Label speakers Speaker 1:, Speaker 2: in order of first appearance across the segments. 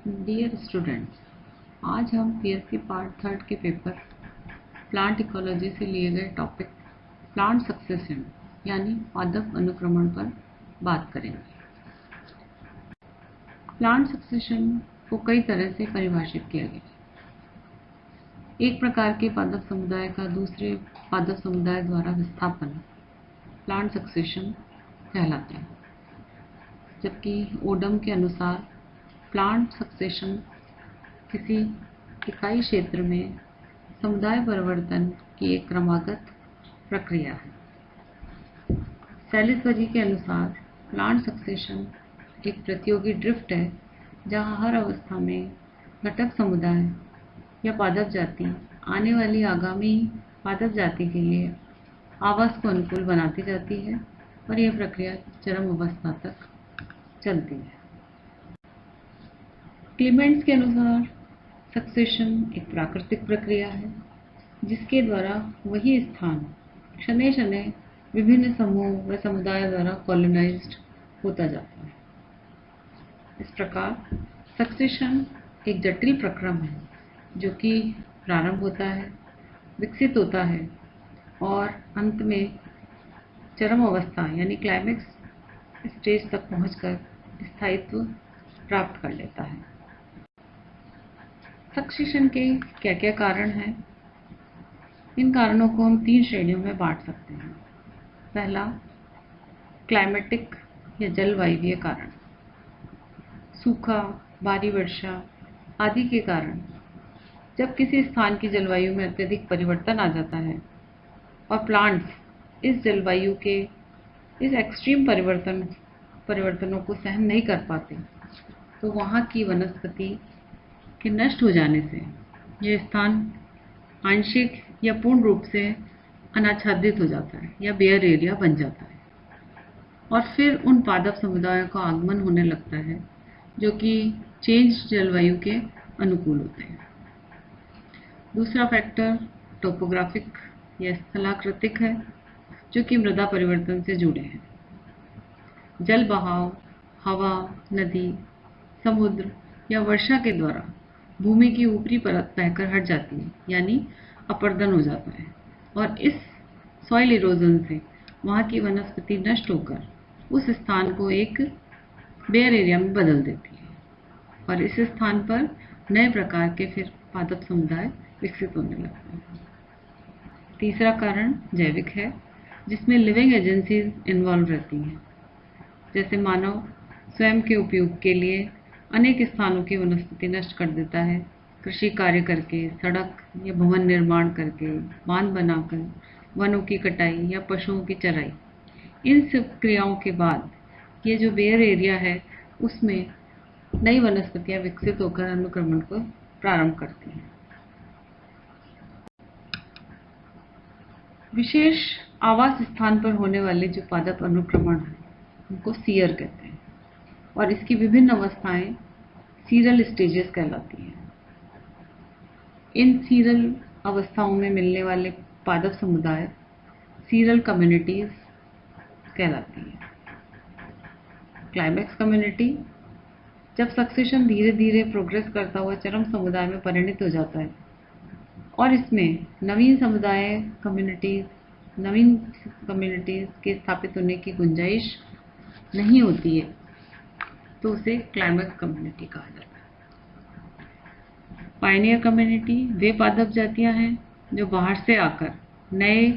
Speaker 1: Dear students, आज हम PSC part third के पेपर प्लांट इकोलॉजी से लिए गए टॉपिक प्लांट सक्सेशन यानी पादप अनुक्रमण पर बात करेंगे। प्लांट सक्सेशन को कई तरह से परिभाषित किया गया है। एक प्रकार के पादप समुदाय का दूसरे पादप समुदाय द्वारा विस्थापन प्लांट सक्सेशन कहलाता है, जबकि ओडम के अनुसार प्लांट सक्सेशन किसी इकाई क्षेत्र में समुदाय परिवर्तन की एक क्रमागत प्रक्रिया है। सैलिसबरी के अनुसार प्लांट सक्सेशन एक प्रतियोगी ड्रिफ्ट है, जहां हर अवस्था में घटक समुदाय या पादप जाति आने वाली आगामी पादप जाति के लिए आवास को अनुकूल बनाती जाती है और यह प्रक्रिया चरम अवस्था तक चलती है। क्लीमेंट्स के अनुसार सक्सेशन एक प्राकृतिक प्रक्रिया है, जिसके द्वारा वही स्थान शनैः शनैः विभिन्न समूह व समुदाय द्वारा कॉलोनाइज्ड होता जाता है। इस प्रकार सक्सेशन एक जटिल प्रक्रम है, जो कि प्रारंभ होता है, विकसित होता है और अंत में चरम अवस्था यानी क्लाइमेक्स स्टेज तक पहुंचकर स्थायित्व प्राप्त कर लेता है। सक्सेशन के क्या क्या कारण हैं? इन कारणों को हम 3 श्रेणियों में बांट सकते हैं। पहला, क्लाइमेटिक या जलवायुवीय कारण। सूखा, भारी वर्षा आदि के कारण जब किसी स्थान की जलवायु में अत्यधिक परिवर्तन आ जाता है और प्लांट्स इस जलवायु के इस एक्सट्रीम परिवर्तनों को सहन नहीं कर पाते, तो वहाँ की वनस्पति के नष्ट हो जाने से यह स्थान आंशिक या पूर्ण रूप से अनाच्छादित हो जाता है या बेयर एरिया बन जाता है, और फिर उन पादप समुदायों का आगमन होने लगता है जो कि चेंज जलवायु के अनुकूल होते हैं। दूसरा फैक्टर टोपोग्राफिक या स्थलाकृतिक है, जो कि मृदा परिवर्तन से जुड़े हैं। जल बहाव, हवा, नदी, समुद्र या वर्षा के द्वारा भूमि की ऊपरी परत बहकर हट जाती है, यानी अपर्दन हो जाता है, और इस सॉइल इरोजन से वहाँ की वनस्पति नष्ट होकर उस स्थान को एक बेयर एरिया में बदल देती है और इस स्थान पर नए प्रकार के फिर पादप समुदाय विकसित होने लगते हैं। तीसरा कारण जैविक है, जिसमें लिविंग एजेंसीज इन्वॉल्व रहती हैं, जैसे मानव स्वयं के उपयोग के लिए अनेक स्थानों की वनस्पति नष्ट कर देता है, कृषि कार्य करके, सड़क या भवन निर्माण करके, बांध बनाकर, वनों की कटाई या पशुओं की चराई। इन सब क्रियाओं के बाद ये जो बेयर एरिया है, उसमें नई वनस्पतियां विकसित होकर अनुक्रमण को प्रारंभ करती हैं। विशेष आवास स्थान पर होने वाले जो पादप अनुक्रमण है, उनको सीयर कहते हैं, और इसकी विभिन्न अवस्थाएं सीरल स्टेजेस कहलाती हैं। इन सीरल अवस्थाओं में मिलने वाले पादप समुदाय सीरल कम्युनिटीज कहलाती हैं। क्लाइमेक्स कम्युनिटी, जब सक्सेशन धीरे धीरे प्रोग्रेस करता हुआ चरम समुदाय में परिणत हो जाता है और इसमें नवीन कम्युनिटीज के स्थापित होने की गुंजाइश नहीं होती है, तो उसे क्लाइमेक्स कम्युनिटी कहा जाता है। पायनियर कम्युनिटी वे पादप जातियां हैं जो बाहर से आकर नए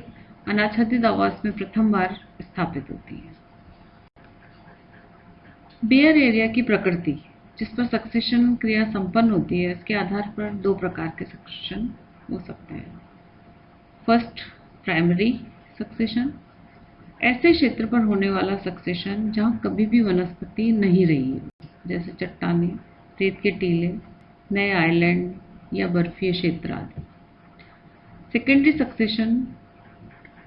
Speaker 1: अनाच्छादित आवास में प्रथम बार स्थापित होती हैं। बेयर एरिया की प्रकृति जिस पर सक्सेशन क्रिया संपन्न होती है, इसके आधार पर 2 प्रकार के सक्सेशन हो सकते हैं। फर्स्ट, प्राइमरी सक्सेशन, ऐसे क्षेत्र पर होने वाला सक्सेशन जहां कभी भी वनस्पति नहीं रही है, जैसे चट्टानें, रेत के टीले, नए आइलैंड या बर्फीय क्षेत्र आदि। सेकेंडरी सक्सेशन,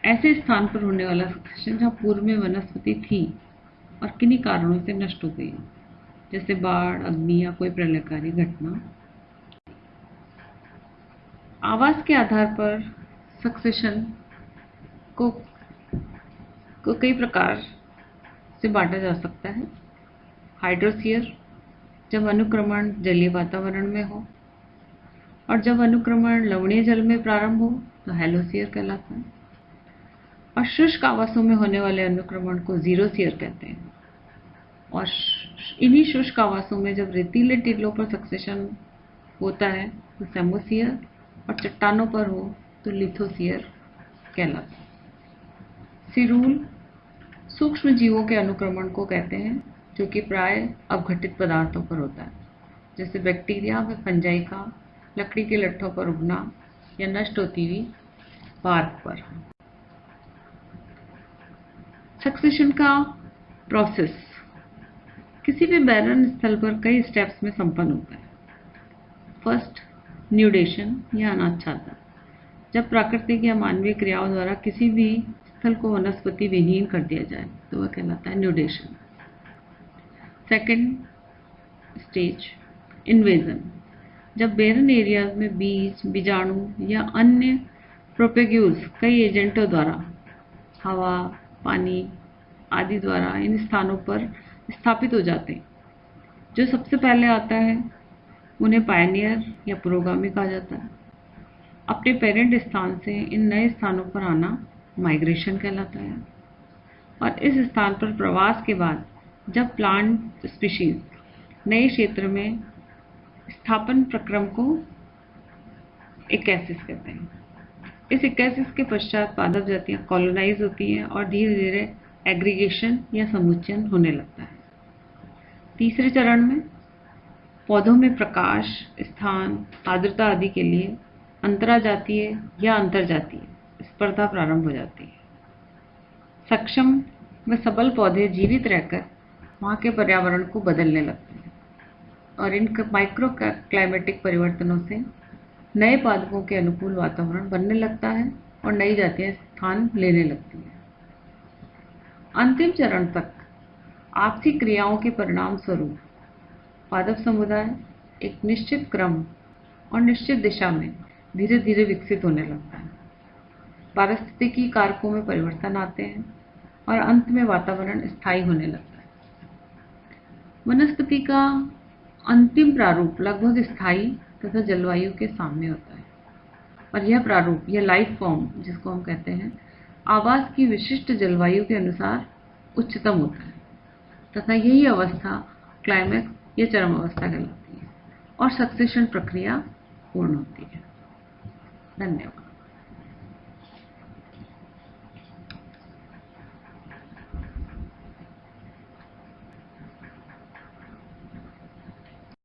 Speaker 1: ऐसे स्थान पर होने वाला सक्सेशन जहां पूर्व में वनस्पति थी और किन्हीं कारणों से नष्ट हो गई, जैसे बाढ़, अग्नि या कोई प्रलयकारी घटना। आवास के आधार पर सक्सेशन को कई प्रकार से बांटा जा सकता है। हाइड्रोस्फीयर जब अनुक्रमण जलीय वातावरण में हो, और जब अनुक्रमण लवणीय जल में प्रारंभ हो तो हेलोसियर कहलाता है। और शुष्क आवासों में होने वाले अनुक्रमण को जीरोसियर कहते हैं। और इन्हीं शुष्क आवासों में जब रेतीले टीलों पर सक्सेशन होता है तो सेमोसियर, और चट्टानों पर हो तो लिथोसियर कहलाता है। सिरूल सूक्ष्म जीवों के अनुक्रमण को कहते हैं, जो कि प्राय अवघटित पदार्थों पर होता है, जैसे बैक्टीरिया व फंजाई का लकड़ी के लट्ठों पर उगना या नष्ट होती हुई बार्क पर। सक्सेशन का प्रोसेस किसी भी बैरन स्थल पर कई स्टेप्स में संपन्न होता है। फर्स्ट, न्यूडेशन या अनाच्छादन, जब प्राकृतिक या मानवीय क्रियाओं द्वारा किसी भी स्थल को वनस्पति विहीन कर दिया जाए तो वह कहलाता है न्यूडेशन। सेकेंड स्टेज, इन्वेजन, जब बेरन एरियाज में बीज, बीजाणु या अन्य प्रोपेग्यूल्स कई एजेंटों द्वारा, हवा, पानी आदि द्वारा इन स्थानों पर स्थापित हो जाते हैं। जो सबसे पहले आता है उन्हें पायनियर या पुरोगामी कहा जाता है। अपने पेरेंट स्थान से इन नए स्थानों पर आना माइग्रेशन कहलाता है। और इस स्थान पर प्रवास के बाद जब प्लांट स्पीशीज नए क्षेत्र में स्थापन प्रक्रम को इक्केसिस कहते हैं। इस इक्केसिस के पश्चात पादप जातियां कॉलोनाइज होती हैं और धीरे धीरे एग्रीगेशन या समुच्चयन होने लगता है। तीसरे चरण में पौधों में प्रकाश, स्थान, आर्द्रता आदि के लिए अंतराजातीय या अंतरजातीय स्पर्धा प्रारंभ हो जाती है। सक्षम व सबल पौधे जीवित रहकर वहाँ के पर्यावरण को बदलने लगते हैं और इन माइक्रो क्लाइमेटिक परिवर्तनों से नए पादपों के अनुकूल वातावरण बनने लगता है और नई जातियां स्थान लेने लगती हैं। अंतिम चरण तक आपसी क्रियाओं के परिणाम स्वरूप पादप समुदाय एक निश्चित क्रम और निश्चित दिशा में धीरे धीरे विकसित होने लगता है। पारिस्थितिकी कारकों में परिवर्तन आते हैं और अंत में वातावरण स्थायी होने लगता है। वनस्पति का अंतिम प्रारूप लगभग स्थायी तथा जलवायु के सामने होता है, और यह प्रारूप, यह लाइफ फॉर्म जिसको हम कहते हैं, आवास की विशिष्ट जलवायु के अनुसार उच्चतम होता है तथा यही अवस्था क्लाइमैक्स या चरम अवस्था कहलाती है और सक्सेशन प्रक्रिया पूर्ण होती है। धन्यवाद।